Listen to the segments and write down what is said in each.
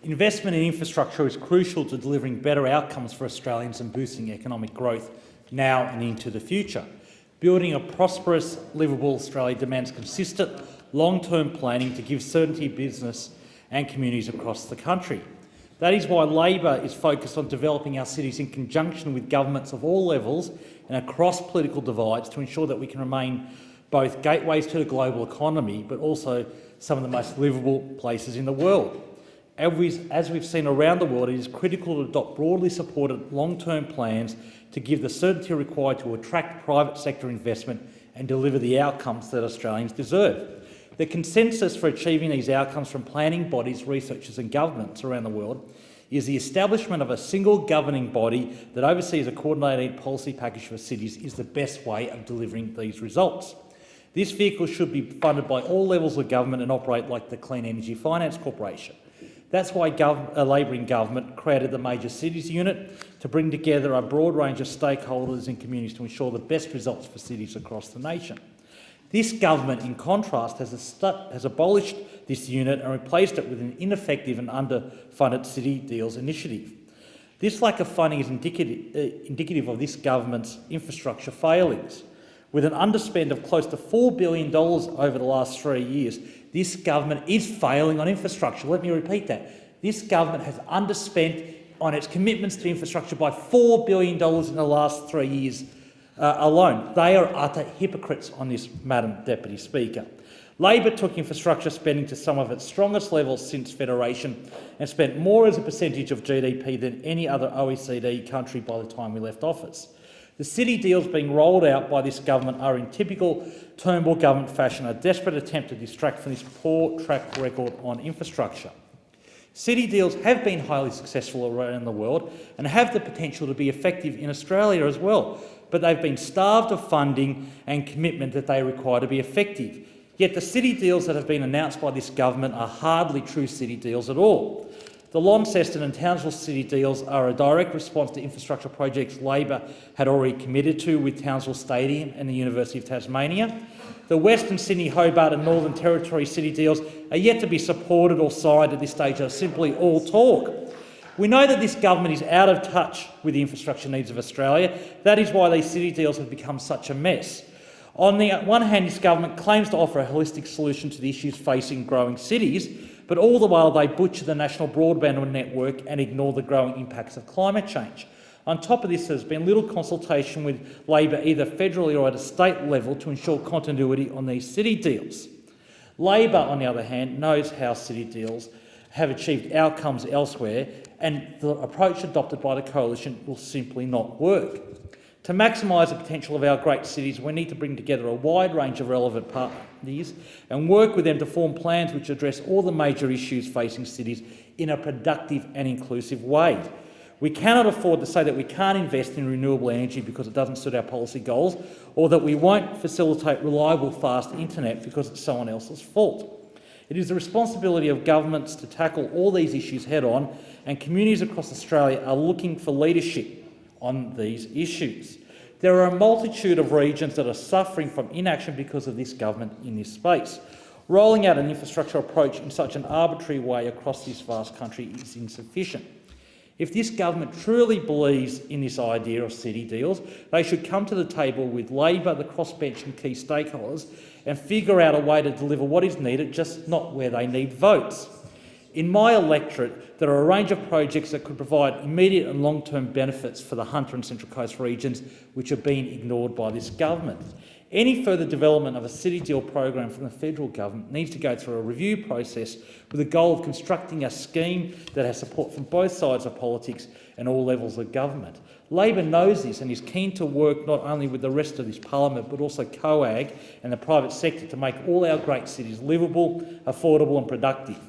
Investment in infrastructure is crucial to delivering better outcomes for Australians and boosting economic growth now and into the future. Building a prosperous, livable Australia demands consistent, long-term planning to give certainty to business and communities across the country. That is why Labor is focused on developing our cities in conjunction with governments of all levels and across political divides to ensure that we can remain both gateways to the global economy, but also some of the most livable places in the world. As we've seen around the world, it is critical to adopt broadly supported long-term plans to give the certainty required to attract private sector investment and deliver the outcomes that Australians deserve. The consensus for achieving these outcomes from planning bodies, researchers and governments around the world is the establishment of a single governing body that oversees a coordinated policy package for cities is the best way of delivering these results. This vehicle should be funded by all levels of government and operate like the Clean Energy Finance Corporation. That's why Labor in government created the Major Cities Unit to bring together a broad range of stakeholders and communities to ensure the best results for cities across the nation. This government, in contrast, has abolished this unit and replaced it with an ineffective and underfunded City Deals initiative. This lack of funding is indicative of this government's infrastructure failings. With an underspend of close to $4 billion over the last 3 years, this government is failing on infrastructure. Let me repeat that. This government has underspent on its commitments to infrastructure by $4 billion in the last 3 years alone. They are utter hypocrites on this, Madam Deputy Speaker. Labor took infrastructure spending to some of its strongest levels since Federation and spent more as a percentage of GDP than any other OECD country by the time we left office. The city deals being rolled out by this government are in typical Turnbull government fashion, a desperate attempt to distract from this poor track record on infrastructure. City deals have been highly successful around the world and have the potential to be effective in Australia as well, but they've been starved of funding and commitment that they require to be effective. Yet the city deals that have been announced by this government are hardly true city deals at all. The Launceston and Townsville city deals are a direct response to infrastructure projects Labor had already committed to with Townsville Stadium and the University of Tasmania. The Western Sydney, Hobart and Northern Territory city deals are yet to be supported or signed at this stage, are simply all talk. We know that this government is out of touch with the infrastructure needs of Australia. That is why these city deals have become such a mess. On the one hand, this government claims to offer a holistic solution to the issues facing growing cities, but all the while they butcher the national broadband network and ignore the growing impacts of climate change. On top of this, there's been little consultation with Labor either federally or at a state level to ensure continuity on these city deals. Labor, on the other hand, knows how city deals have achieved outcomes elsewhere, and the approach adopted by the coalition will simply not work. To maximise the potential of our great cities, we need to bring together a wide range of relevant parties and work with them to form plans which address all the major issues facing cities in a productive and inclusive way. We cannot afford to say that we can't invest in renewable energy because it doesn't suit our policy goals, or that we won't facilitate reliable, fast internet because it's someone else's fault. It is the responsibility of governments to tackle all these issues head-on, and communities across Australia are looking for leadership on these issues. There are a multitude of regions that are suffering from inaction because of this government in this space. Rolling out an infrastructure approach in such an arbitrary way across this vast country is insufficient. If this government truly believes in this idea of city deals, they should come to the table with Labor, the crossbench and key stakeholders and figure out a way to deliver what is needed, just not where they need votes. In my electorate, there are a range of projects that could provide immediate and long-term benefits for the Hunter and Central Coast regions, which are being ignored by this government. Any further development of a city deal program from the federal government needs to go through a review process with the goal of constructing a scheme that has support from both sides of politics and all levels of government. Labor knows this and is keen to work not only with the rest of this parliament but also COAG and the private sector to make all our great cities livable, affordable and productive.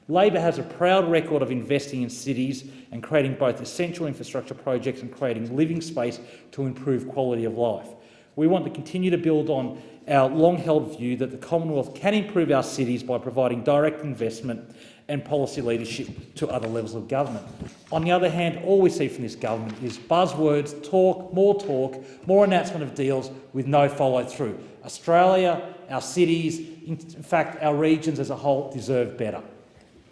Labor has a proud record of investing in cities and creating both essential infrastructure projects and creating living space to improve quality of life. We want to continue to build on our long-held view that the Commonwealth can improve our cities by providing direct investment and policy leadership to other levels of government. On the other hand, all we see from this government is buzzwords, talk, more announcement of deals with no follow-through. Australia, our cities, in fact our regions as a whole deserve better.